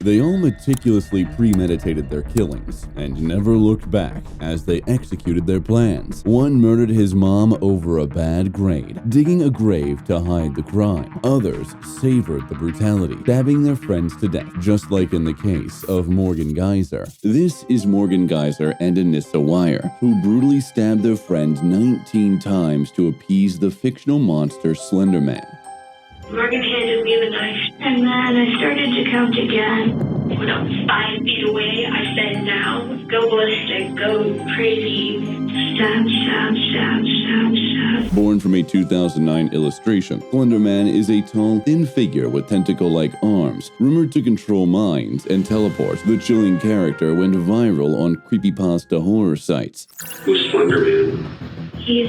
They all meticulously premeditated their killings and never looked back as they executed their plans. One murdered his mom over a bad grade, digging a grave to hide the crime. Others savored the brutality, stabbing their friends to death, just like in the case of Morgan Geyser. This is Morgan Geyser and Anissa Weier, who brutally stabbed their friend 19 times to appease the fictional monster Slender Man. Morgan handed me the knife, and then I started to count again. When I was 5 feet away, I said, now, go ballistic, go crazy, stab, stab, stab, stab, stab. Born from a 2009 illustration, Slender Man is a tall, thin figure with tentacle-like arms, rumored to control minds and teleport. The chilling character went viral on creepypasta horror sites. Who's Slender Man? He's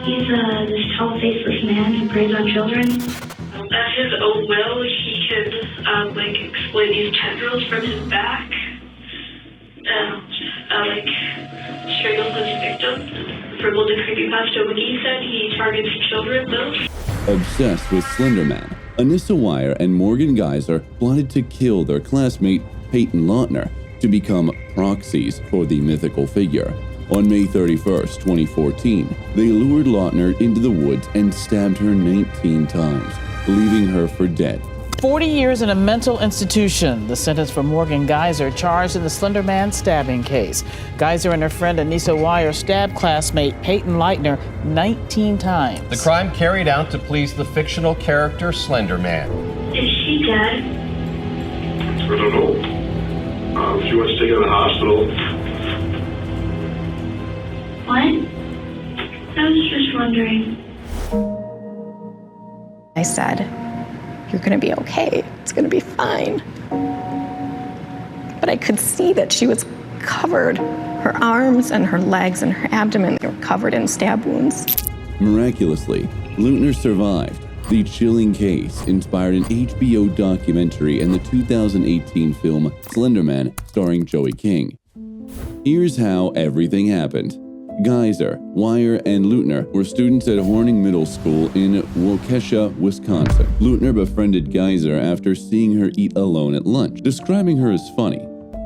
this tall, faceless man who preys on children. At his own will, he could, exploit these tendrils from his back and, strangle his victims. For Golden Creepypasta Wiki said he targets children most. Obsessed with Slender Man, Anissa Weier and Morgan Geyser plotted to kill their classmate Peyton Lautner to become proxies for the mythical figure. On May 31st, 2014, they lured Lautner into the woods and stabbed her 19 times, leaving her for dead. 40 years in a mental institution, the sentence for Morgan Geyser, charged in the Slender Man stabbing case. Geyser and her friend Anissa Weier stabbed classmate Peyton Lautner 19 times. The crime carried out to please the fictional character Slender Man. Is she dead? I don't know. She was taken to the hospital. What? I was just wondering. I said, you're gonna be okay. It's gonna be fine. But I could see that she was covered. Her arms and her legs and her abdomen were covered in stab wounds. Miraculously, Lautner survived. The chilling case inspired an HBO documentary and the 2018 film Slender Man starring Joey King. Here's how everything happened. Geyser, Weier, and Lautner were students at Horning Middle School in Waukesha, Wisconsin. Lautner befriended Geyser after seeing her eat alone at lunch, describing her as funny.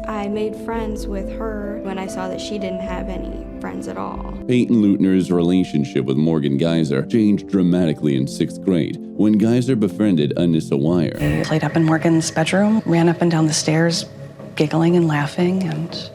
I made friends with her when I saw that she didn't have any friends at all. Peyton Lautner's relationship with Morgan Geyser changed dramatically in 6th grade when Geyser befriended Anissa Weier. I played up in Morgan's bedroom, ran up and down the stairs, giggling and laughing, and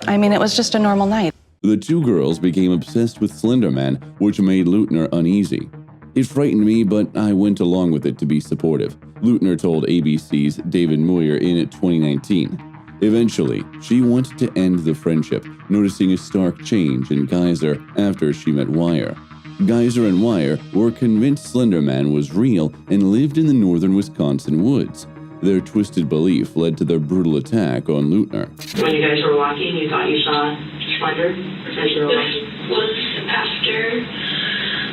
it was just a normal night. The two girls became obsessed with Slender Man, which made Lautner uneasy. It frightened me, but I went along with it to be supportive, Lautner told ABC's David Moyer in 2019. Eventually, she wanted to end the friendship, noticing a stark change in Geyser after she met Weier. Geyser and Weier were convinced Slender Man was real and lived in the northern Wisconsin woods. Their twisted belief led to their brutal attack on Lautner. When you guys were walking, you thought you saw Slender? This was after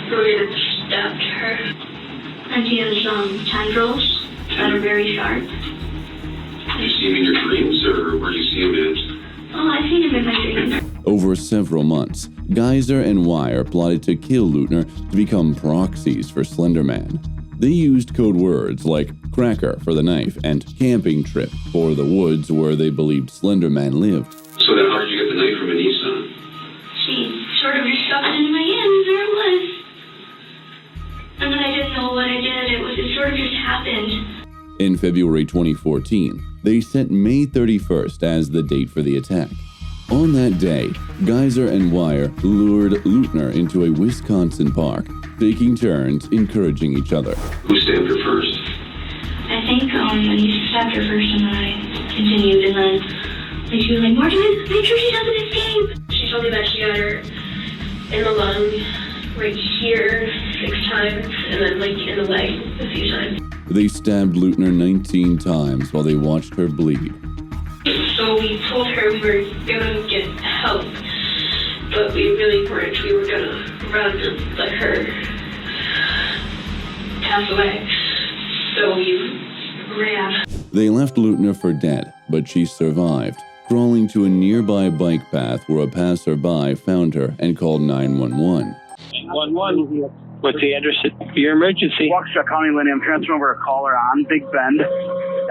Morgan stabbed her. And he has tendrils that are very sharp. Did you see him in your dreams, or where do you see him in? Oh, I've seen him in my dreams. Over several months, Geyser and Weier plotted to kill Lautner to become proxies for Slender Man. They used code words like cracker for the knife and camping trip for the woods where they believed Slender Man lived. So then how did you get the knife from Anissa? She sort of just shoved it in my hand, and there it was. And then I didn't know what I did. It sort of just happened. In February 2014, they set May 31st as the date for the attack. On that day, Geyser and Weier lured Lautner into a Wisconsin park, taking turns encouraging each other. Who stabbed her first? I think Anissa stabbed her first, and then I continued, and then she was like, Morgan, make sure she doesn't escape. She told me that she got her in the lung, right here 6 times, and then in the leg a few times. They stabbed Lautner 19 times while they watched her bleed. So we told her we were gonna get help, but we really weren't. We were gonna run and let her pass away. So we ran. They left Lautner for dead, but she survived, crawling to a nearby bike path where a passerby found her and called 911. 911. What's the address of your emergency? Waukesha County, Lenny. I'm transferring over a caller on Big Bend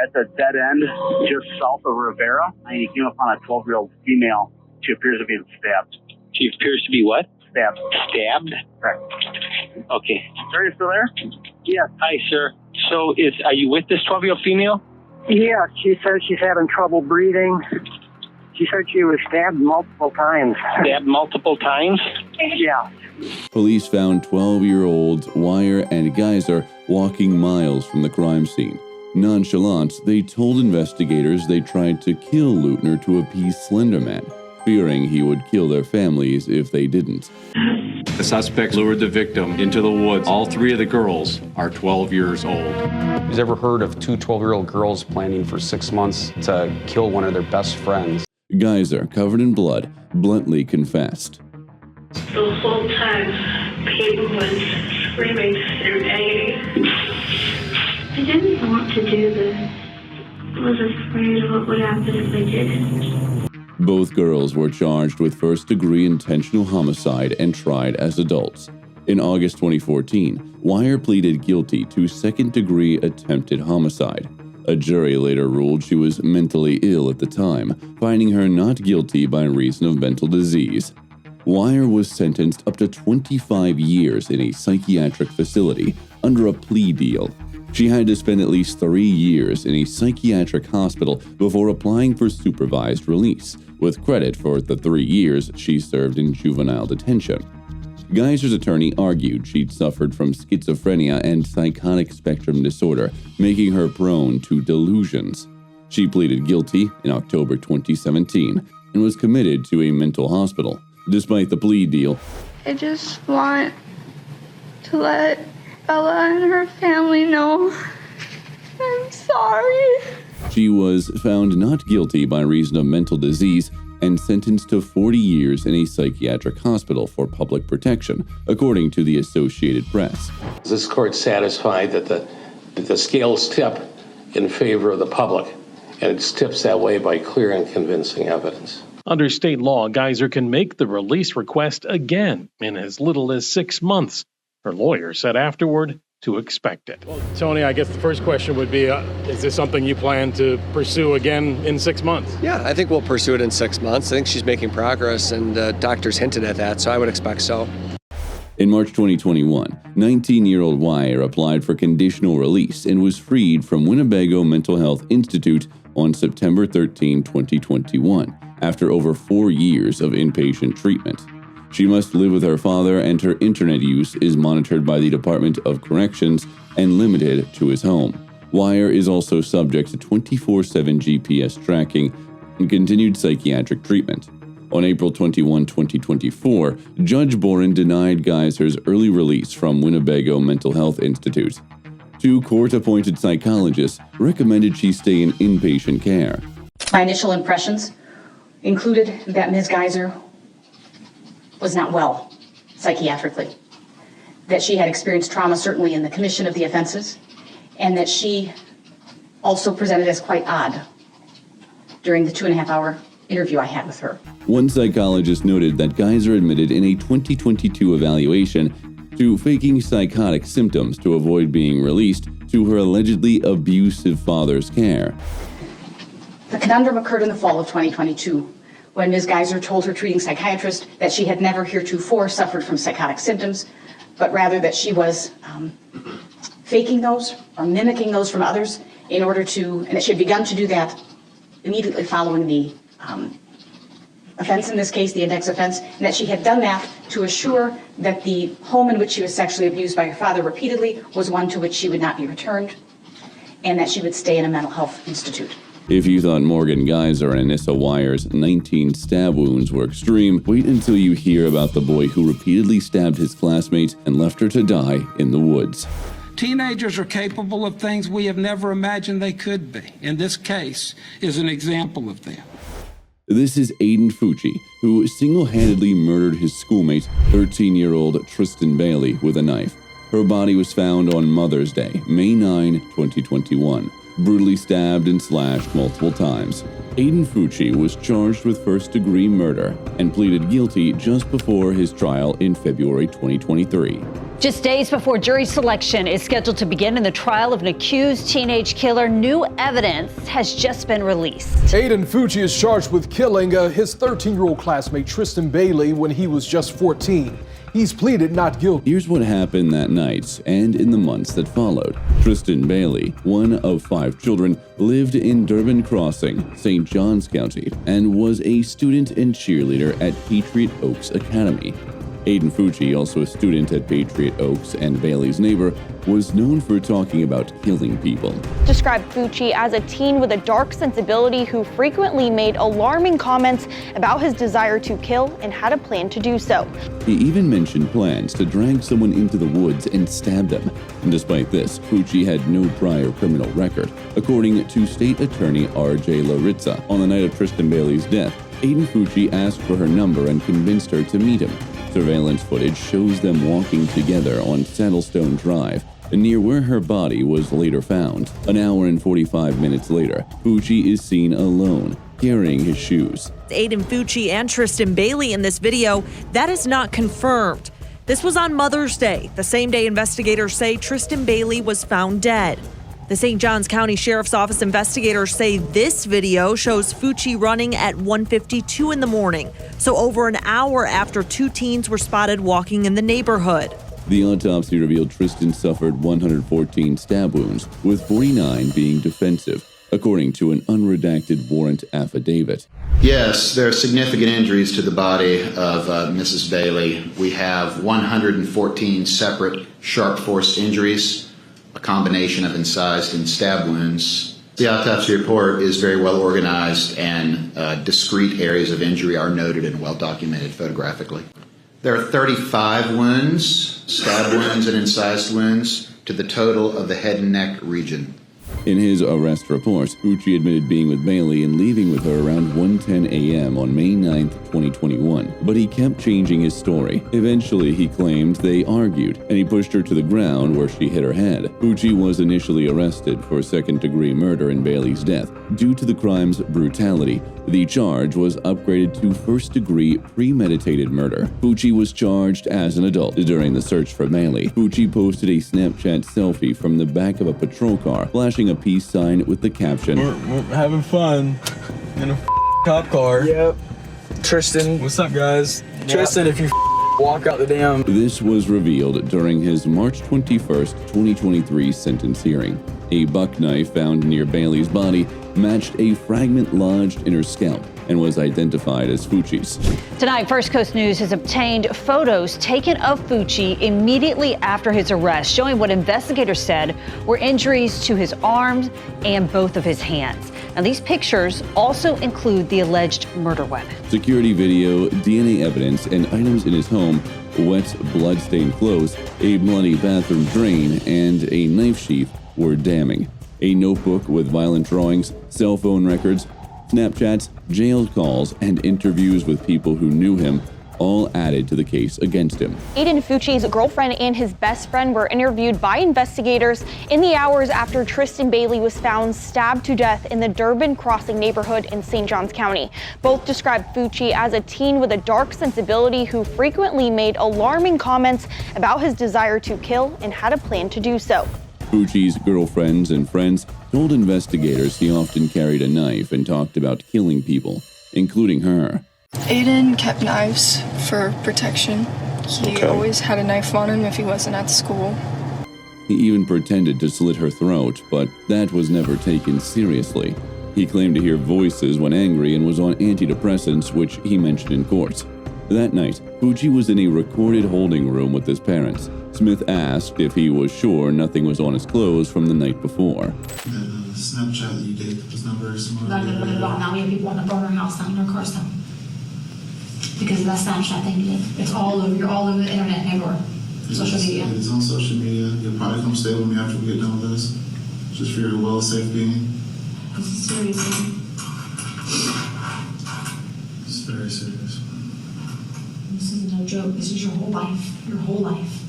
at the dead end just south of Rivera, and he came upon a 12-year-old female. She appears to be stabbed. She appears to be what? Stabbed. Stabbed? Correct. Okay. Are you still there? Yes. Hi, sir. So are you with this 12-year-old female? Yeah, she says she's having trouble breathing. She said she was stabbed multiple times. Stabbed multiple times? Yeah. Police found 12-year-olds Wire and Geyser walking miles from the crime scene. Nonchalant, they told investigators they tried to kill Leutner to appease Slender Man, fearing he would kill their families if they didn't. The suspects lured the victim into the woods. All three of the girls are 12 years old. Who's ever heard of two 12-year-old girls planning for 6 months to kill one of their best friends? Geyser, covered in blood, bluntly confessed. The whole time, Peyton was screaming in agony. I didn't want to do this. I was afraid of what would happen if I did. Both girls were charged with first-degree intentional homicide and tried as adults. In August 2014, Wire pleaded guilty to second-degree attempted homicide. A jury later ruled she was mentally ill at the time, finding her not guilty by reason of mental disease. Wire was sentenced up to 25 years in a psychiatric facility under a plea deal. She had to spend at least 3 years in a psychiatric hospital before applying for supervised release, with credit for the 3 years she served in juvenile detention. Geyser's attorney argued she'd suffered from schizophrenia and psychotic spectrum disorder, making her prone to delusions. She pleaded guilty in October 2017 and was committed to a mental hospital. Despite the plea deal, I just want to let Bella and her family know I'm sorry. she was found not guilty by reason of mental disease and sentenced to 40 years in a psychiatric hospital for public protection, according to the Associated Press. Is this court satisfied that the scales tip in favor of the public, and it tips that way by clear and convincing evidence? Under state law, Geyser can make the release request again in as little as 6 months. Her lawyer said afterward to expect it. Well, Tony, I guess the first question would be, is this something you plan to pursue again in 6 months? Yeah, I think we'll pursue it in 6 months. I think she's making progress, and doctors hinted at that, so I would expect so. In March 2021, 19-year-old Wire applied for conditional release and was freed from Winnebago Mental Health Institute on September 13, 2021, after over 4 years of inpatient treatment. She must live with her father, and her internet use is monitored by the Department of Corrections and limited to his home. Wire is also subject to 24/7 GPS tracking and continued psychiatric treatment. On April 21, 2024, Judge Boren denied Geyser's early release from Winnebago Mental Health Institute. 2 court-appointed psychologists recommended she stay in inpatient care. My initial impressions included that Ms. Geyser was not well psychiatrically, that she had experienced trauma certainly in the commission of the offenses, and that she also presented as quite odd during the 2.5-hour interview I had with her. One psychologist noted that Geyser admitted in a 2022 evaluation to faking psychotic symptoms to avoid being released to her allegedly abusive father's care. The conundrum occurred in the fall of 2022 when Ms. Geyser told her treating psychiatrist that she had never heretofore suffered from psychotic symptoms, but rather that she was faking those or mimicking those from others in order to, and that she had begun to do that immediately following the offense, in this case, the index offense, and that she had done that to assure that the home in which she was sexually abused by her father repeatedly was one to which she would not be returned, and that she would stay in a mental health institute. If you thought Morgan Geyser and Anissa Wire's 19 stab wounds were extreme, wait until you hear about the boy who repeatedly stabbed his classmate and left her to die in the woods. Teenagers are capable of things we have never imagined they could be, and this case is an example of that. This is Aiden Fucci, who single-handedly murdered his schoolmate, 13-year-old Tristan Bailey, with a knife. Her body was found on Mother's Day, May 9, 2021. Brutally stabbed and slashed multiple times. Aiden Fucci was charged with first-degree murder and pleaded guilty just before his trial in February 2023. Just days before jury selection is scheduled to begin in the trial of an accused teenage killer, new evidence has just been released. Aiden Fucci is charged with killing his 13-year-old classmate Tristan Bailey when he was just 14. He's pleaded not guilty. Here's what happened that night and in the months that followed. Tristan Bailey, one of 5 children, lived in Durbin Crossing, St. Johns County, and was a student and cheerleader at Patriot Oaks Academy. Aiden Fucci, also a student at Patriot Oaks and Bailey's neighbor, was known for talking about killing people. Described Fucci as a teen with a dark sensibility who frequently made alarming comments about his desire to kill and had a plan to do so. He even mentioned plans to drag someone into the woods and stab them. And despite this, Fucci had no prior criminal record. According to State Attorney R.J. Laritza, on the night of Tristan Bailey's death, Aiden Fucci asked for her number and convinced her to meet him. Surveillance footage shows them walking together on Saddlestone Drive, near where her body was later found. An hour and 45 minutes later, Fucci is seen alone, carrying his shoes. Aiden Fucci and Tristan Bailey in this video, that is not confirmed. This was on Mother's Day, the same day investigators say Tristan Bailey was found dead. The St. Johns County Sheriff's Office investigators say this video shows Fucci running at 1:52 in the morning, so over an hour after 2 teens were spotted walking in the neighborhood. The autopsy revealed Tristan suffered 114 stab wounds, with 49 being defensive, according to an unredacted warrant affidavit. Yes, there are significant injuries to the body of Mrs. Bailey. We have 114 separate sharp force injuries, a combination of incised and stab wounds. The autopsy report is very well organized, and discrete areas of injury are noted and well documented photographically. There are 35 wounds, stab wounds and incised wounds, to the total of the head and neck region. In his arrest report, Fucci admitted being with Bailey and leaving with her around 1:10 a.m. on May 9, 2021, but he kept changing his story. Eventually, he claimed they argued, and he pushed her to the ground where she hit her head. Fucci was initially arrested for second-degree murder in Bailey's death. Due to the crime's brutality, the charge was upgraded to first-degree premeditated murder. Fucci was charged as an adult. During the search for Bailey, Fucci posted a Snapchat selfie from the back of a patrol car, flashing a peace sign with the caption, We're having fun in a cop car. Yep. Tristan, what's up, guys? Yep. Tristan, if you walk out the damn... This was revealed during his March 21st, 2023 sentence hearing. A buck knife found near Bailey's body matched a fragment lodged in her scalp and was identified as Fucci's. Tonight, First Coast News has obtained photos taken of Fucci immediately after his arrest, showing what investigators said were injuries to his arms and both of his hands. Now, these pictures also include the alleged murder weapon. Security video, DNA evidence, and items in his home, wet, blood-stained clothes, a bloody bathroom drain, and a knife sheath were damning. A notebook with violent drawings, cell phone records, Snapchats, jail calls, and interviews with people who knew him all added to the case against him. Aiden Fucci's girlfriend and his best friend were interviewed by investigators in the hours after Tristan Bailey was found stabbed to death in the Durbin Crossing neighborhood in St. Johns County. Both described Fucci as a teen with a dark sensibility who frequently made alarming comments about his desire to kill and had a plan to do so. Fucci's girlfriends and friends told investigators he often carried a knife and talked about killing people, including her. Aiden kept knives for protection. He always had a knife on him if he wasn't at school. He even pretended to slit her throat, but that was never taken seriously. He claimed to hear voices when angry and was on antidepressants, which he mentioned in court. That night, Fucci was in a recorded holding room with his parents. Smith asked if he was sure nothing was on his clothes from the night before. The Snapchat that you did was not very smart. Now we have people on the burner house down in our cars down. Because of that Snapchat thing you did. It's all over, you're all over the internet and everywhere. Social media. It's on social media. You'll probably come stay with me after we get done with this. Just for your well safe being. This is serious, man. It's very serious. This is no joke. This is your whole life. Your whole life.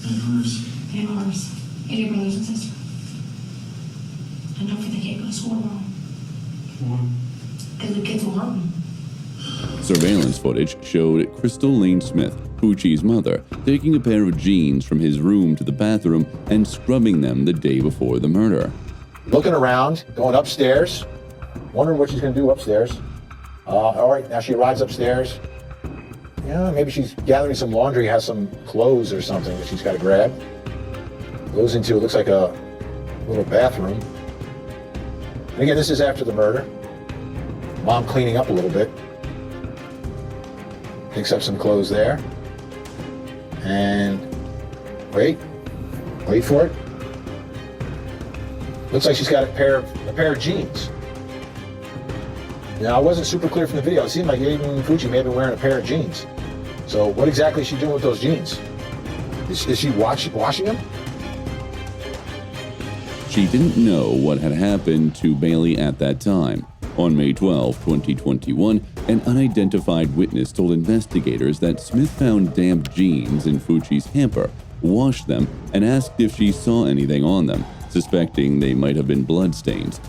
And hers. And ours. And your brothers and sisters. And don't forget they can't go to school tomorrow. Because the kids will hurt them. Surveillance footage showed Crystal Lane Smith, Fucci's mother, taking a pair of jeans from his room to the bathroom and scrubbing them the day before the murder. Looking around, going upstairs, wondering what she's going to do upstairs. All right, now she arrives upstairs. Yeah, maybe she's gathering some laundry, has some clothes or something that she's got to grab. Goes into, it looks like a little bathroom. And again, this is after the murder. Mom cleaning up a little bit. Picks up some clothes there. And wait for it. Looks like she's got a pair of jeans. Now, it wasn't super clear from the video. It seemed like Aiden Fucci may have been wearing a pair of jeans. So what exactly is she doing with those jeans? Is she washing them? She didn't know what had happened to Bailey at that time. On May 12, 2021, an unidentified witness told investigators that Smith found damp jeans in Fucci's hamper, washed them, and asked if she saw anything on them, suspecting they might have been bloodstains.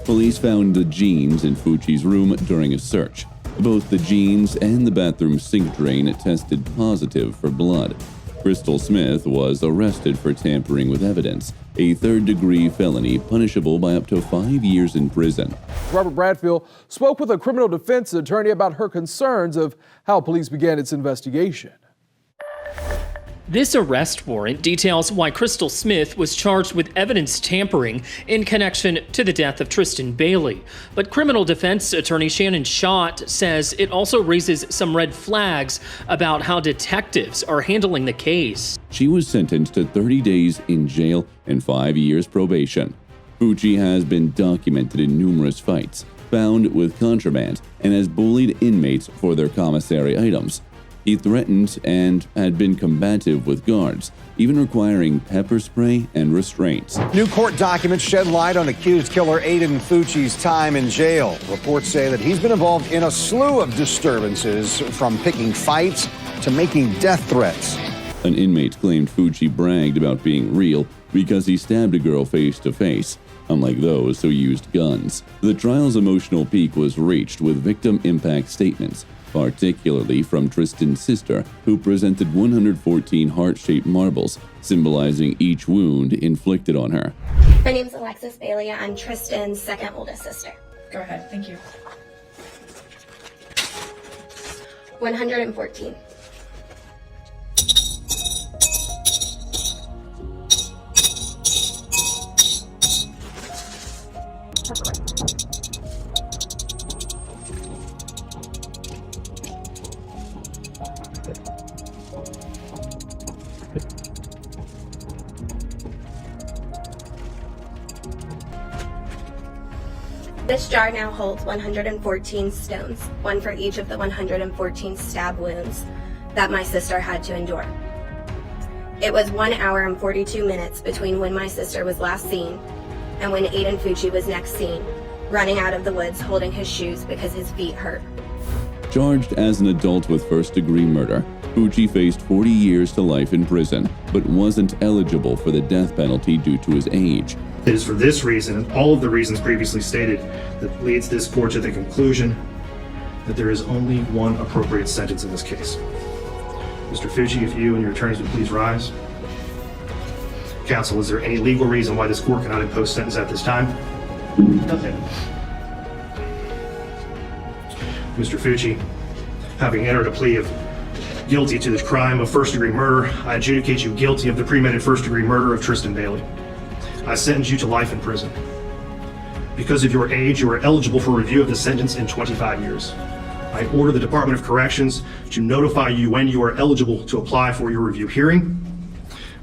Police found the jeans in Fucci's room during a search. Both the jeans and the bathroom sink drain tested positive for blood. Crystal Smith was arrested for tampering with evidence, a third-degree felony punishable by up to 5 years in prison. Robert Bradfield spoke with a criminal defense attorney about her concerns of how police began its investigation. This arrest warrant details why Crystal Smith was charged with evidence tampering in connection to the death of Tristan Bailey. But criminal defense attorney Shannon Schott says it also raises some red flags about how detectives are handling the case. She was sentenced to 30 days in jail and 5 years probation. Fucci has been documented in numerous fights, found with contraband, and has bullied inmates for their commissary items. He threatened and had been combative with guards, even requiring pepper spray and restraints. New court documents shed light on accused killer Aiden Fucci's time in jail. Reports say that he's been involved in a slew of disturbances, from picking fights to making death threats. An inmate claimed Fucci bragged about being real because he stabbed a girl face to face, unlike those who used guns. The trial's emotional peak was reached with victim impact statements, particularly from Tristan's sister, who presented 114 heart-shaped marbles, symbolizing each wound inflicted on her. My name's Alexis Bailey. I'm Tristan's second oldest sister. Go ahead, thank you. 114. This jar now holds 114 stones, one for each of the 114 stab wounds that my sister had to endure. It was 1 hour and 42 minutes between when my sister was last seen and when Aiden Fucci was next seen, running out of the woods holding his shoes because his feet hurt. Charged as an adult with first-degree murder, Fucci faced 40 years to life in prison, but wasn't eligible for the death penalty due to his age. It is for this reason, and all of the reasons previously stated, that leads this court to the conclusion that there is only one appropriate sentence in this case. Mr. Fucci, if you and your attorneys would please rise. Counsel, is there any legal reason why this court cannot impose sentence at this time? Nothing. Mr. Fucci, having entered a plea of guilty to the crime of first-degree murder, I adjudicate you guilty of the premeditated first-degree murder of Tristan Bailey. I sentence you to life in prison. Because of your age, you are eligible for review of the sentence in 25 years. I order the Department of Corrections to notify you when you are eligible to apply for your review hearing.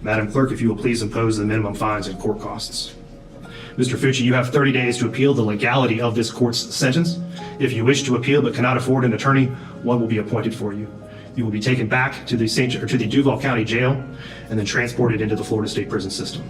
Madam Clerk, if you will please impose the minimum fines and court costs. Mr. Fucci, you have 30 days to appeal the legality of this court's sentence. If you wish to appeal but cannot afford an attorney, one will be appointed for you. You will be taken back to the Duval County Jail and then transported into the Florida State Prison System.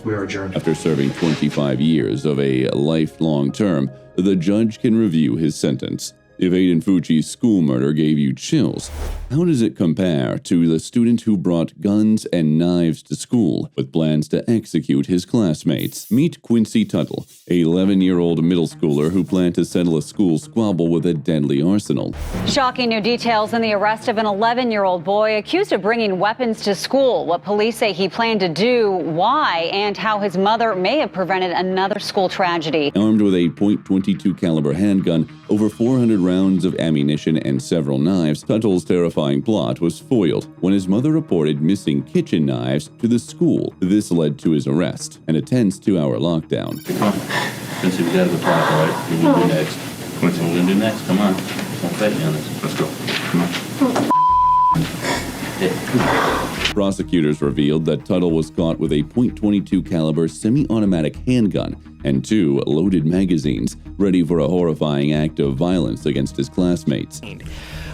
We are adjourned. After serving 25 years of a lifelong term, the judge can review his sentence. If Aiden Fucci's school murder gave you chills, How does it compare to the student who brought guns and knives to school with plans to execute his classmates? Meet Quincy Tuttle, a 11-year-old middle schooler who planned to settle a school squabble with a deadly arsenal. Shocking new details in the arrest of an 11-year-old boy accused of bringing weapons to school. What police say he planned to do, why, and how his mother may have prevented another school tragedy. Armed with a .22 caliber handgun, over 400 rounds of ammunition, and several knives, Tuttle's terrifying plot was foiled when his mother reported missing kitchen knives to the school. This led to his arrest and a tense 2-hour lockdown. Come on. Quincy, we gotta go talk, all right? What are we gonna do next? Quincy, what are we gonna do next? Come on. Don't fight me on this. Let's go. Come on. Prosecutors revealed that Tuttle was caught with a .22 caliber semi-automatic handgun and 2 loaded magazines, ready for a horrifying act of violence against his classmates.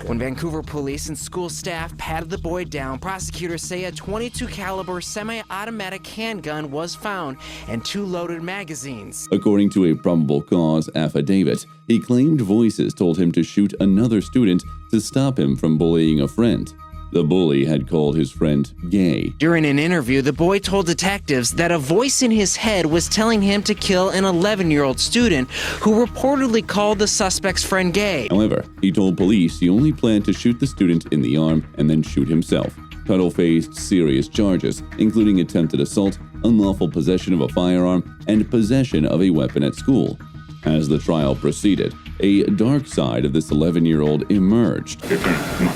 When Vancouver police and school staff patted the boy down, prosecutors say a .22 caliber semi-automatic handgun was found and 2 loaded magazines. According to a probable cause affidavit, he claimed voices told him to shoot another student to stop him from bullying a friend. The bully had called his friend gay. During an interview, the boy told detectives that a voice in his head was telling him to kill an 11-year-old student who reportedly called the suspect's friend gay. However, he told police he only planned to shoot the student in the arm and then shoot himself. Tuttle faced serious charges, including attempted assault, unlawful possession of a firearm, and possession of a weapon at school. As the trial proceeded, a dark side of this 11-year-old emerged. Your turn. Come on.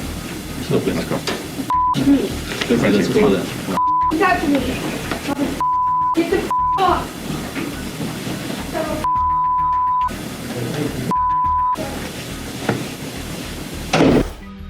Let's go. Good friend, let's go. Get the off.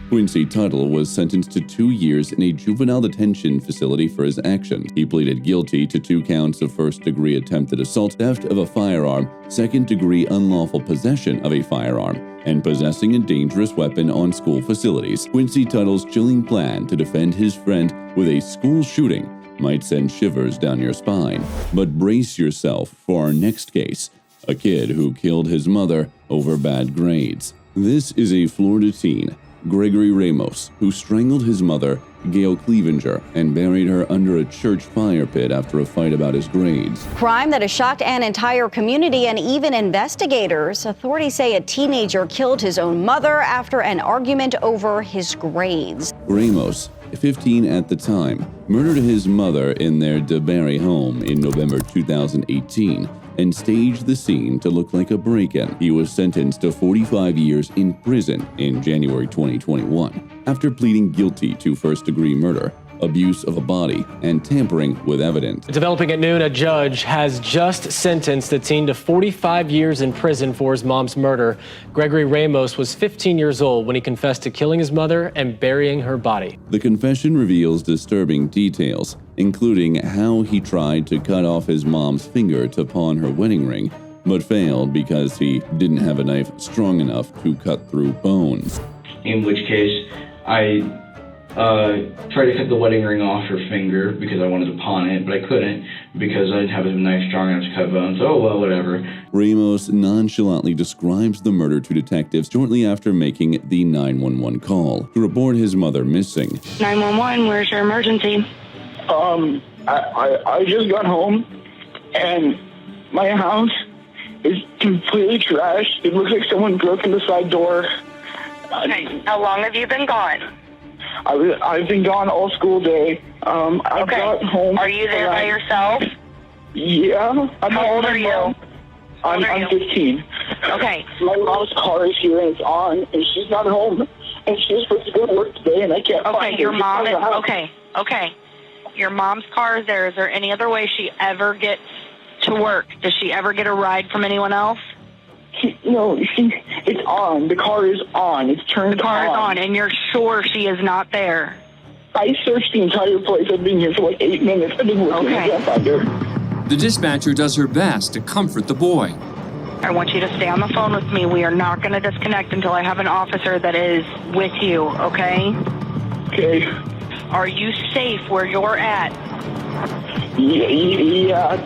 Quincy Tuttle was sentenced to 2 years in a juvenile detention facility for his actions. He pleaded guilty to 2 counts of first-degree attempted assault, theft of a firearm, second-degree unlawful possession of a firearm, and possessing a dangerous weapon on school facilities. Quincy Tuttle's chilling plan to defend his friend with a school shooting might send shivers down your spine. But brace yourself for our next case, a kid who killed his mother over bad grades. This is a Florida teen, Gregory Ramos, who strangled his mother, Gail Clevenger, and buried her under a church fire pit after a fight about his grades. Crime that has shocked an entire community and even investigators. Authorities say a teenager killed his own mother after an argument over his grades. Ramos, 15 at the time, murdered his mother in their DeBerry home in November 2018 and staged the scene to look like a break-in. He was sentenced to 45 years in prison in January 2021 after pleading guilty to first-degree murder, abuse of a body, and tampering with evidence. Developing at noon, a judge has just sentenced the teen to 45 years in prison for his mom's murder. Gregory Ramos was 15 years old when he confessed to killing his mother and burying her body. The confession reveals disturbing details, including how he tried to cut off his mom's finger to pawn her wedding ring, but failed because he didn't have a knife strong enough to cut through bones. In which case, I tried to cut the wedding ring off her finger because I wanted to pawn it, but I couldn't because I didn't have a knife strong enough to cut bones. Oh, well, whatever. Ramos nonchalantly describes the murder to detectives shortly after making the 911 call to report his mother missing. 911, where's your emergency? I just got home and my house is completely trashed. It looks like someone broke in the side door. Okay, how long have you been gone? I've been gone all school day. I got home. Are you there by yourself? Yeah. How old are you? I'm 15. Okay. My mom's car is here and it's on, and she's not home. And she was supposed to go to work today, and I can't find her. Your mom is, okay. Your mom's car is there. Is there any other way she ever gets to work? Does she ever get a ride from anyone else? It's on. The car is on. It's turned on. The car is on, and you're sure she is not there? I searched the entire place. I've been here for like 8 minutes. I've been looking. I can't find her. The dispatcher does her best to comfort the boy. I want you to stay on the phone with me. We are not going to disconnect until I have an officer that is with you, okay? Okay. Are you safe where you're at? Yeah.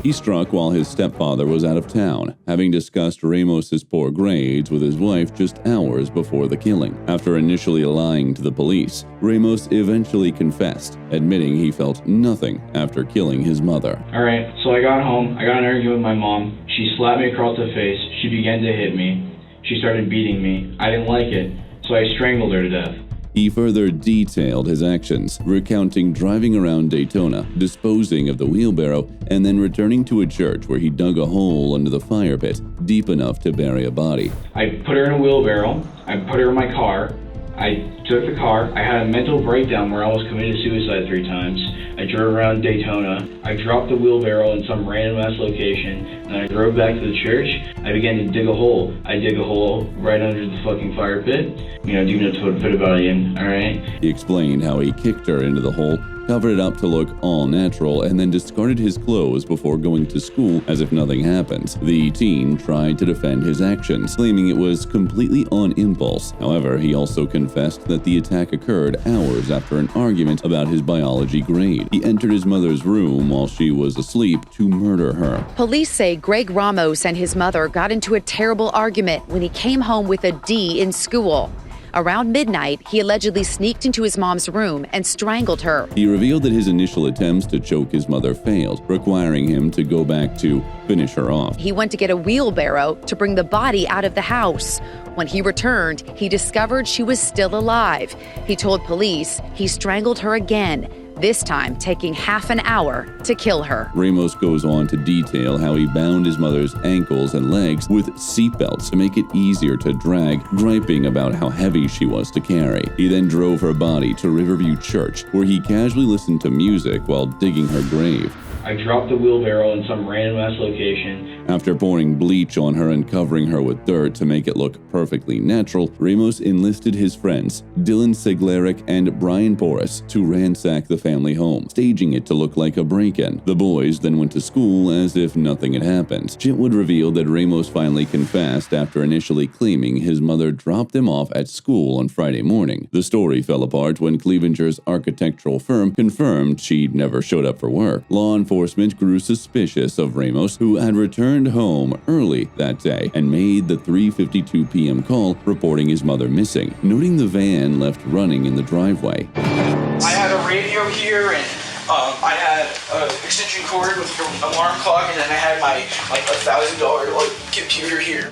he struck while his stepfather was out of town, having discussed Ramos's poor grades with his wife just hours before the killing. After initially lying to the police, Ramos eventually confessed, admitting he felt nothing after killing his mother. Alright, so I got home, I got in an argument with my mom. She slapped me across the face, she began to hit me. She started beating me. I didn't like it, so I strangled her to death. He further detailed his actions, recounting driving around Daytona, disposing of the wheelbarrow, and then returning to a church where he dug a hole under the fire pit, deep enough to bury a body. I put her in a wheelbarrow, I put her in my car, I took the car, I had a mental breakdown where I almost committed suicide 3 times. I drove around Daytona, I dropped the wheelbarrow in some random ass location, and I drove back to the church. I began to dig a hole. I dig a hole right under the fucking fire pit. You know, deep enough to put a body in, alright? He explained how he kicked her into the hole, covered it up to look all natural, and then discarded his clothes before going to school as if nothing happened. The teen tried to defend his actions, claiming it was completely on impulse. However, he also confessed that the attack occurred hours after an argument about his biology grade. He entered his mother's room while she was asleep to murder her. Police say Greg Ramos and his mother got into a terrible argument when he came home with a D in school. Around midnight, he allegedly sneaked into his mom's room and strangled her. He revealed that his initial attempts to choke his mother failed, requiring him to go back to finish her off. He went to get a wheelbarrow to bring the body out of the house. When he returned, he discovered she was still alive. He told police he strangled her again, this time taking half an hour to kill her. Ramos goes on to detail how he bound his mother's ankles and legs with seatbelts to make it easier to drag, griping about how heavy she was to carry. He then drove her body to Riverview Church, where he casually listened to music while digging her grave. I dropped the wheelbarrow in some random ass location. After pouring bleach on her and covering her with dirt to make it look perfectly natural, Ramos enlisted his friends, Dylan Seglerick and Brian Porras, to ransack the family home, staging it to look like a break-in. The boys then went to school as if nothing had happened. Chitwood revealed that Ramos finally confessed after initially claiming his mother dropped him off at school on Friday morning. The story fell apart when Clevenger's architectural firm confirmed she'd never showed up for work. Law enforcement grew suspicious of Ramos, who had returned home early that day and made the 3:52 p.m. call reporting his mother missing, noting the van left running in the driveway. I had a radio here, and I had an extension cord with your alarm clock, and then I had my $1,000 computer here.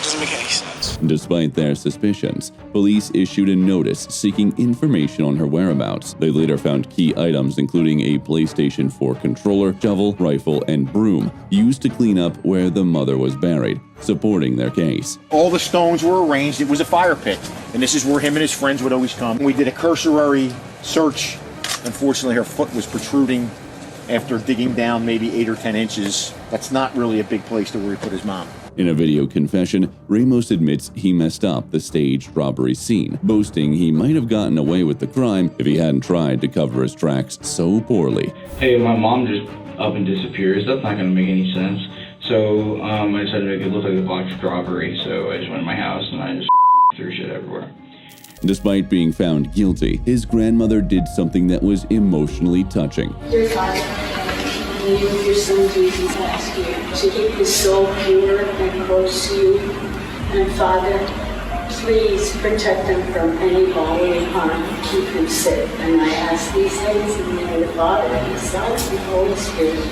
Doesn't make any sense. Despite their suspicions, police issued a notice seeking information on her whereabouts. They later found key items including a PlayStation 4 controller, shovel, rifle, and broom used to clean up where the mother was buried, supporting their case. All the stones were arranged. It was a fire pit, and this is where him and his friends would always come. We did a cursory search. Unfortunately, her foot was protruding after digging down maybe 8 or 10 inches. That's not really a big place to where he put his mom. In a video confession, Ramos admits he messed up the staged robbery scene, boasting he might have gotten away with the crime if he hadn't tried to cover his tracks so poorly. Hey, my mom just up and disappears. That's not going to make any sense. So I decided to make it look like a botched robbery. So I just went to my house and I just threw shit everywhere. Despite being found guilty, his grandmother did something that was emotionally touching. Dear Father, in the name of your Son Jesus, I ask you to keep his soul pure and close to you. And Father, please protect him from any bodily harm. Keep him safe. And I ask these things in the name of the Father, and the Son, and the Holy Spirit.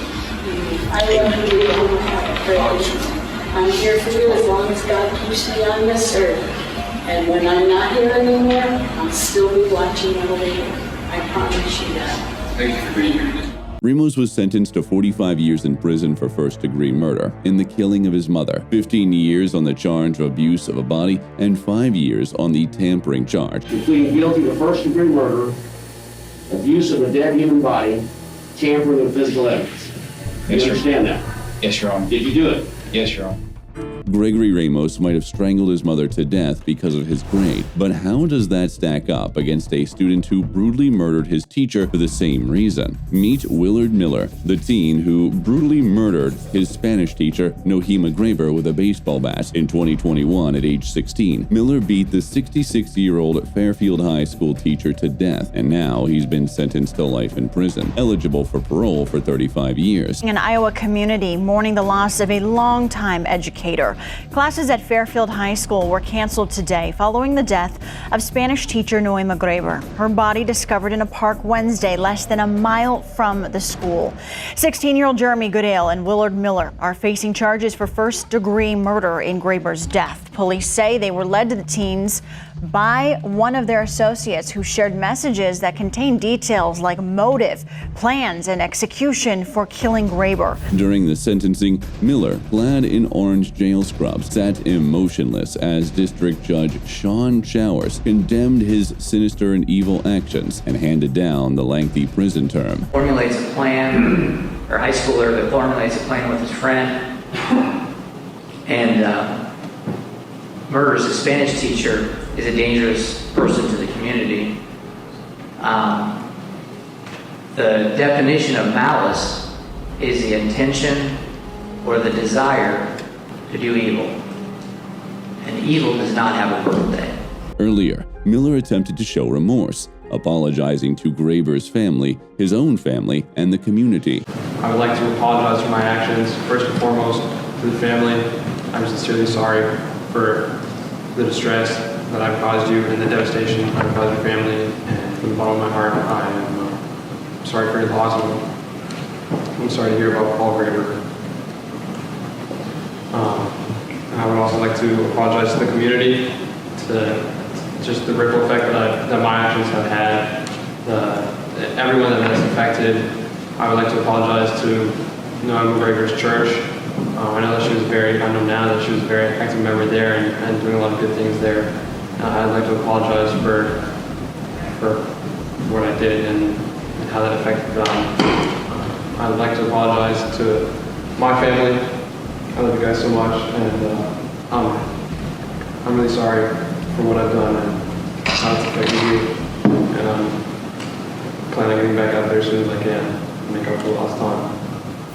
I love you with all my heart. Praise. I'm here for you as long as God keeps me on this earth. And when I'm not here anymore, I'll still be watching over you. I promise you that. Thank you for being here. Ramos was sentenced to 45 years in prison for first-degree murder in the killing of his mother, 15 years on the charge of abuse of a body, and 5 years on the tampering charge. You're pleading guilty to first-degree murder, abuse of a dead human body, tampering with physical evidence. Yes, You understand that? Yes, Your Honor. Did you do it? Yes, Your Honor. Gregory Ramos might have strangled his mother to death because of his grade, but how does that stack up against a student who brutally murdered his teacher for the same reason? Meet Willard Miller, the teen who brutally murdered his Spanish teacher, Nohema Graber, with a baseball bat in 2021 at age 16. Miller beat the 66-year-old Fairfield High School teacher to death, and now he's been sentenced to life in prison, eligible for parole for 35 years. An Iowa community mourning the loss of a longtime educator. Classes at Fairfield High School were canceled today following the death of Spanish teacher Nohema Graber. Her body discovered in a park Wednesday, less than a mile from the school. 16-year-old Jeremy Goodale and Willard Miller are facing charges for first-degree murder in Graber's death. Police say they were led to the teens by one of their associates who shared messages that contained details like motive, plans, and execution for killing Graber. During the sentencing, Miller, clad in orange jail scrubs, sat emotionless as District Judge Sean Showers condemned his sinister and evil actions and handed down the lengthy prison term. Formulates a plan, or high schooler that formulates a plan with his friend and murders a Spanish teacher is a dangerous person to the community. The definition of malice is the intention or the desire to do evil. And evil does not have a birthday. Earlier, Miller attempted to show remorse, apologizing to Graber's family, his own family, and the community. I would like to apologize for my actions. First and foremost, to the family, I'm sincerely sorry for the distress that I've caused you and the devastation I've caused your family. And from the bottom of my heart, I am sorry for your loss. I'm sorry to hear about Paul Graber. I would also like to apologize to the community, to just the ripple effect that my actions have had, everyone that is affected. I would like to apologize to Nohema Graber's church. I know that I know now that she was a very active member there and doing a lot of good things there. I'd like to apologize for what I did and how that affected them. I'd like to apologize to my family. I love you guys so much, and I'm really sorry for what I've done and how it's affected you. And I'm planning on getting back out there as soon as I can and make up for lost time.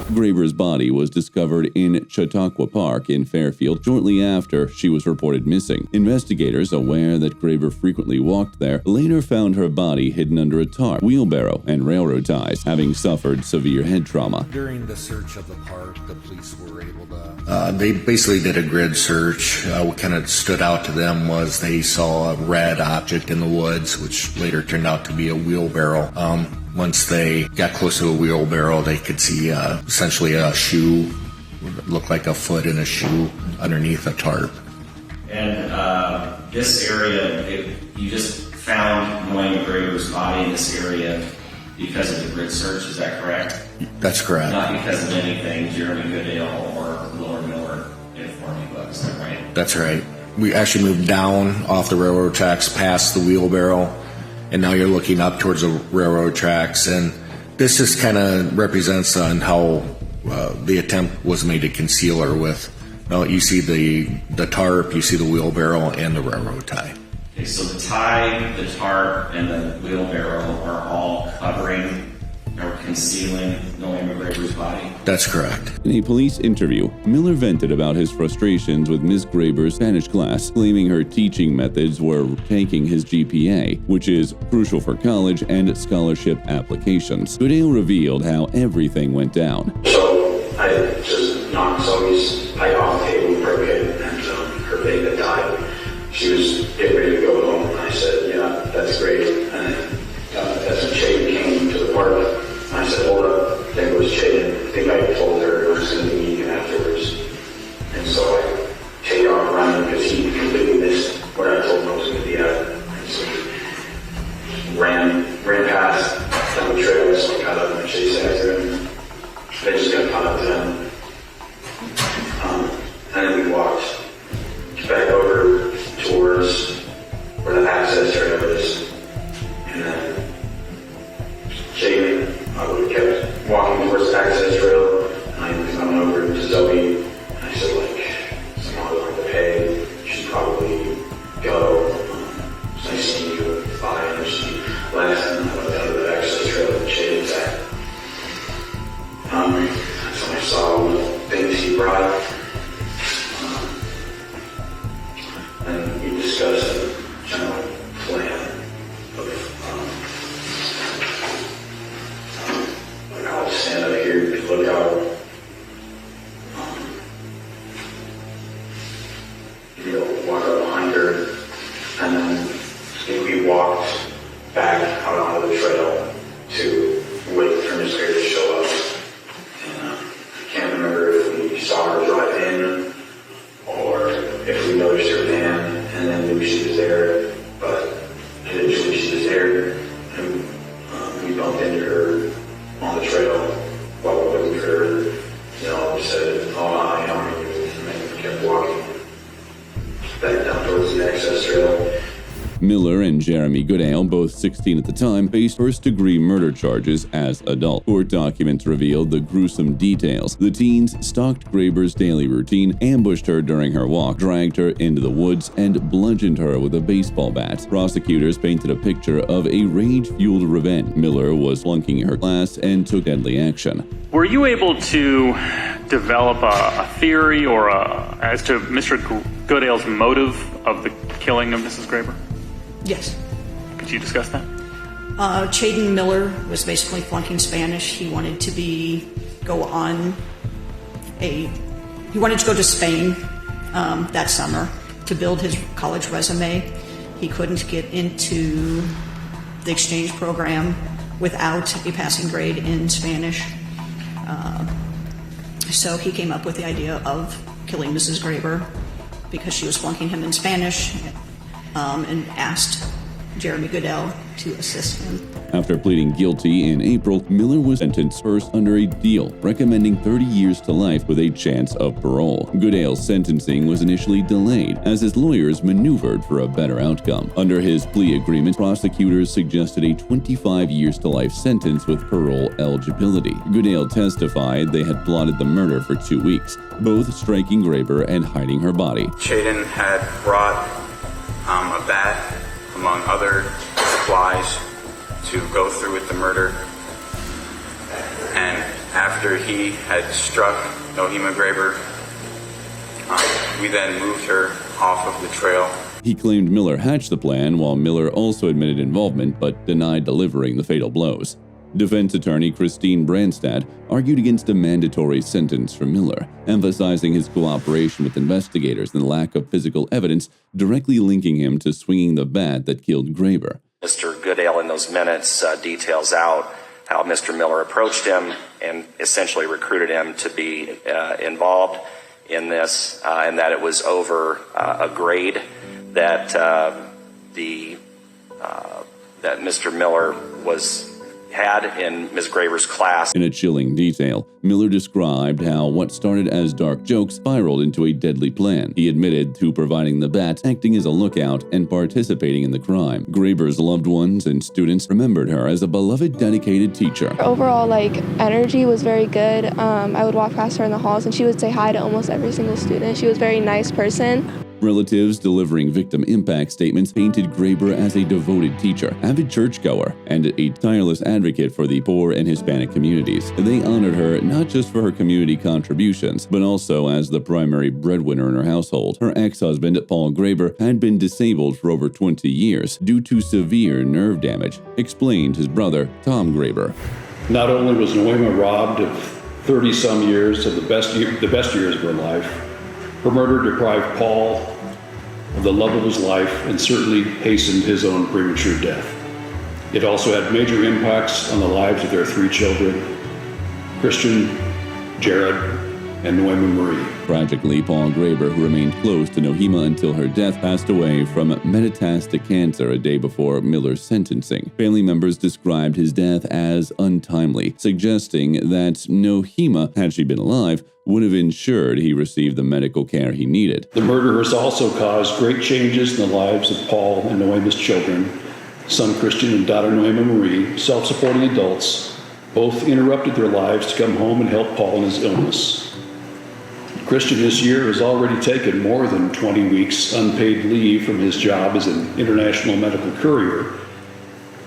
Graber's body was discovered in Chautauqua Park in Fairfield shortly after she was reported missing. Investigators, aware that Graber frequently walked there, later found her body hidden under a tarp, wheelbarrow, and railroad ties, having suffered severe head trauma. During the search of the park, the police were able to... They basically did a grid search. What kind of stood out to them was they saw a red object in the woods, which later turned out to be a wheelbarrow. Once they got close to a wheelbarrow, they could see essentially a shoe, looked like a foot in a shoe underneath a tarp. And this area, you just found Nohema Graber's body in this area because of the grid search, is that correct? That's correct. Not because of anything Jeremy Goodale or Willard Miller informed you of, is that right? That's right. We actually moved down off the railroad tracks past the wheelbarrow, and now you're looking up towards the railroad tracks, and this just kind of represents on how the attempt was made to conceal her with. Now you see the tarp, you see the wheelbarrow, and the railroad tie. Okay, so the tie, the tarp, and the wheelbarrow are all covering or concealing Nohema Graber's body? That's correct. In a police interview, Miller vented about his frustrations with Ms. Graber's Spanish class, claiming her teaching methods were tanking his GPA, which is crucial for college and scholarship applications. Goodale revealed how everything went down. So I just knocked Zoe's pipe off the table, broke it, and her baby had died. She was getting ready to go home, and I said, yeah, that's great. And as Shaden came to the park, I said, hold up, there goes Shaden. I think I told her I was going to be meeting afterwards. And so I take off running because he completely missed where I told him I was going to be at. And so he ran past down the trail, so I got up and chased after him. They just got caught up to him. his bride. And we discussed a general plan of like I'll stand up here, look out, walk up behind her, and then we walked back out onto the trail to wait for Miss Grader to show up. And I can't remember if we saw her drive in or if we noticed her van and then knew she was there, but eventually she was there, and we bumped into her on the trail while we were looking for her. We said, "Oh, hi, how are you?" And then we kept walking back down towards the access trail. Miller and Jeremy Goodale, both 16 at the time, faced first-degree murder charges as adults. Court documents revealed the gruesome details. The teens stalked Graber's daily routine, ambushed her during her walk, dragged her into the woods, and bludgeoned her with a baseball bat. Prosecutors painted a picture of a rage-fueled revenge. Miller was flunking her class and took deadly action. Were you able to develop a theory or as to Mr. Goodale's motive of the killing of Mrs. Graber? Yes. Could you discuss that? Chaden Miller was basically flunking Spanish. He wanted to he wanted to go to Spain that summer to build his college resume. He couldn't get into the exchange program without a passing grade in Spanish. So he came up with the idea of killing Mrs. Graber because she was flunking him in Spanish, and asked Jeremy Goodale to assist him. After pleading guilty in April, Miller was sentenced first under a deal, recommending 30 years to life with a chance of parole. Goodale's sentencing was initially delayed as his lawyers maneuvered for a better outcome. Under his plea agreement, prosecutors suggested a 25 years to life sentence with parole eligibility. Goodale testified they had plotted the murder for 2 weeks, both striking Graber and hiding her body. Chaden had brought a bat, among other supplies, to go through with the murder. And after he had struck Nohema Graber, we then moved her off of the trail. He claimed Miller hatched the plan, while Miller also admitted involvement but denied delivering the fatal blows. Defense attorney Christine Brandstad argued against a mandatory sentence for Miller, emphasizing his cooperation with investigators and the lack of physical evidence directly linking him to swinging the bat that killed Graber. Mr. Goodale in those minutes details out how Mr. Miller approached him and essentially recruited him to be involved in this, and that it was over a grade that that Mr. Miller had in Ms. Graber's class. In a chilling detail, Miller described how what started as dark jokes spiraled into a deadly plan. He admitted to providing the bat, acting as a lookout, and participating in the crime. Graber's loved ones and students remembered her as a beloved, dedicated teacher. Her overall, energy was very good. I would walk past her in the halls, and she would say hi to almost every single student. She was a very nice person. Relatives delivering victim impact statements painted Graber as a devoted teacher, avid churchgoer, and a tireless advocate for the poor and Hispanic communities. They honored her not just for her community contributions, but also as the primary breadwinner in her household. Her ex-husband, Paul Graber, had been disabled for over 20 years due to severe nerve damage, explained his brother, Tom Graber. Not only was Noema robbed of 30-some years of the best years of her life, her murder deprived Paul of the love of his life and certainly hastened his own premature death. It also had major impacts on the lives of their 3 children, Christian, Jared, and Noema Marie. Tragically, Paul Graber, who remained close to Nohema until her death, passed away from metastatic cancer a day before Miller's sentencing. Family members described his death as untimely, suggesting that Nohema, had she been alive, would have ensured he received the medical care he needed. The murderers also caused great changes in the lives of Paul and Noema's children, son Christian and daughter Noema Marie, self-supporting adults. Both interrupted their lives to come home and help Paul in his illness. Christian this year has already taken more than 20 weeks unpaid leave from his job as an international medical courier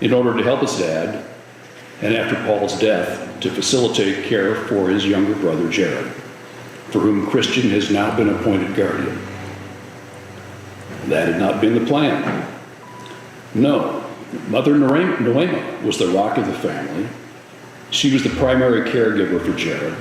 in order to help his dad, and after Paul's death, to facilitate care for his younger brother, Jared. for whom Christian has now been appointed guardian. That had not been the plan. No, Mother Noema was the rock of the family. She was the primary caregiver for Jared.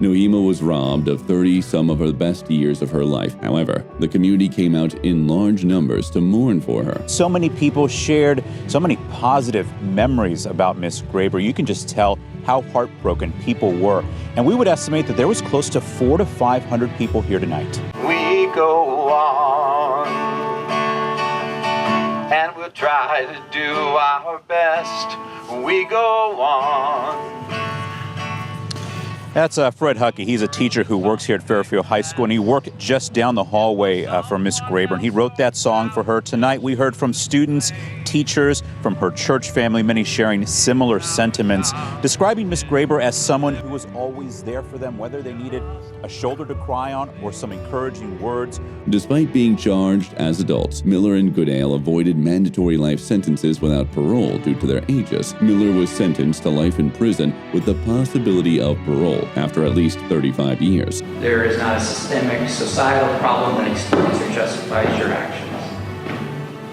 Noema was robbed of 30 some of the best years of her life. However, the community came out in large numbers to mourn for her. So many people shared so many positive memories about Miss Graber. You can just tell how heartbroken people were. And we would estimate that there was close to 400 to 500 people here tonight. We go on, and we'll try to do our best. We go on. That's Fred Huckey. He's a teacher who works here at Fairfield High School, and he worked just down the hallway from Miss Graber, and he wrote that song for her. Tonight we heard from students, teachers, from her church family, many sharing similar sentiments, describing Miss Graber as someone who was always there for them, whether they needed a shoulder to cry on or some encouraging words. Despite being charged as adults, Miller and Goodale avoided mandatory life sentences without parole due to their ages. Miller was sentenced to life in prison with the possibility of parole after at least 35 years. There is not a systemic societal problem that explains or justifies your actions.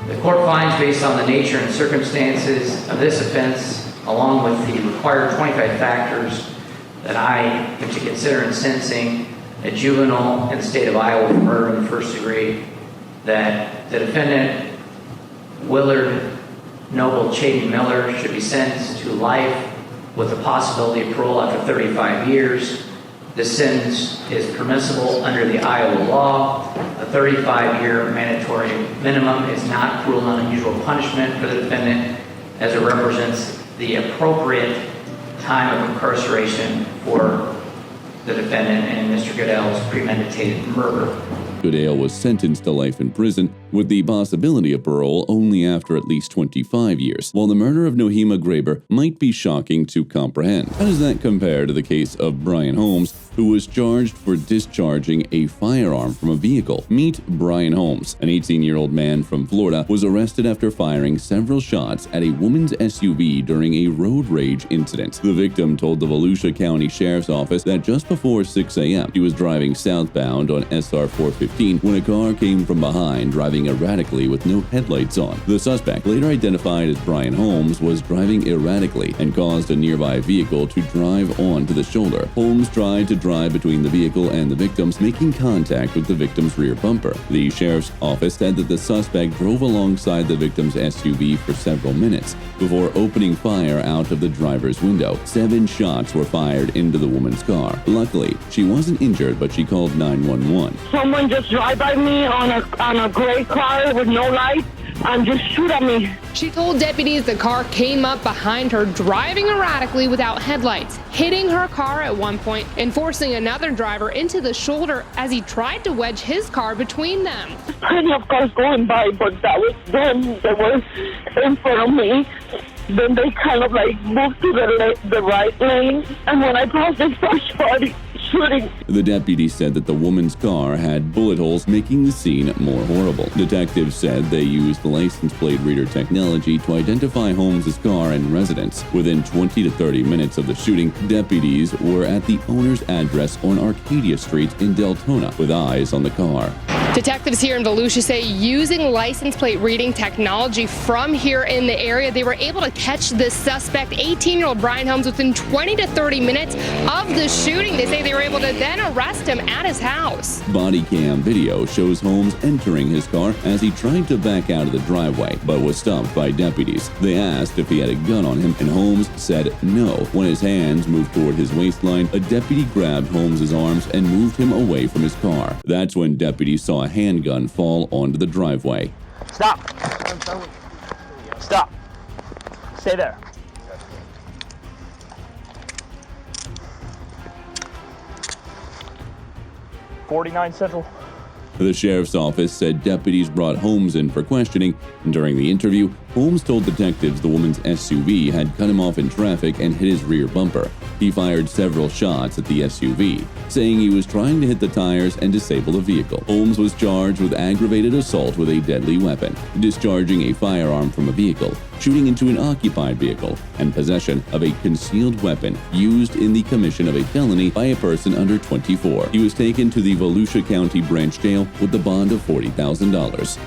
The court finds, based on the nature and circumstances of this offense, along with the required 25 factors that I am to consider in sentencing a juvenile in the state of Iowa for murder in the first degree, that the defendant, Willard Noble Chady Miller, should be sentenced to life with the possibility of parole after 35 years. This sentence is permissible under the Iowa law. A 35-year mandatory minimum is not cruel and unusual punishment for the defendant, as it represents the appropriate time of incarceration for the defendant and Mr. Goodale's premeditated murder. Goodale was sentenced to life in prison with the possibility of parole only after at least 25 years, while the murder of Noema Graber might be shocking to comprehend. How does that compare to the case of Brian Holmes, who was charged for discharging a firearm from a vehicle? Meet Brian Holmes. An 18-year-old man from Florida was arrested after firing several shots at a woman's SUV during a road rage incident. The victim told the Volusia County Sheriff's Office that just before 6 a.m., he was driving southbound on SR 415 when a car came from behind, driving erratically with no headlights on. The suspect, later identified as Brian Holmes, was driving erratically and caused a nearby vehicle to drive onto the shoulder. Holmes tried to drive between the vehicle and the victims, making contact with the victim's rear bumper. The sheriff's office said that the suspect drove alongside the victim's SUV for several minutes before opening fire out of the driver's window. 7 shots were fired into the woman's car. Luckily, she wasn't injured, but she called 911. Someone just drive by me on a gray car with no lights and just shoot at me. She told deputies the car came up behind her, driving erratically without headlights, hitting her car at one point and forcing another driver into the shoulder as he tried to wedge his car between them. Plenty of cars going by, but that was them that was in front of me. Then they kind of like moved to the right lane, and when I passed, they started shooting. The deputy said that the woman's car had bullet holes, making the scene more horrible. Detectives said they used license plate reader technology to identify Holmes' car and residence. Within 20 to 30 minutes of the shooting, deputies were at the owner's address on Arcadia Street in Deltona with eyes on the car. Detectives here in Volusia say using license plate reading technology from here in the area, they were able to catch the suspect, 18-year-old Brian Holmes, within 20 to 30 minutes of the shooting. They say they were able to then arrest him at his house. Body cam video shows Holmes entering his car as he tried to back out of the driveway, but was stopped by deputies. They asked if he had a gun on him, and Holmes said no. When his hands moved toward his waistline, a deputy grabbed Holmes' arms and moved him away from his car. That's when deputies saw a handgun fall onto the driveway. Stop. Stop. Stay there. .49 Central. The sheriff's office said deputies brought Holmes in for questioning, and during the interview, Holmes told detectives the woman's SUV had cut him off in traffic and hit his rear bumper. He fired several shots at the SUV, saying he was trying to hit the tires and disable the vehicle. Holmes was charged with aggravated assault with a deadly weapon, discharging a firearm from a vehicle, shooting into an occupied vehicle, and possession of a concealed weapon used in the commission of a felony by a person under 24. He was taken to the Volusia County Branch Jail with the bond of $40,000.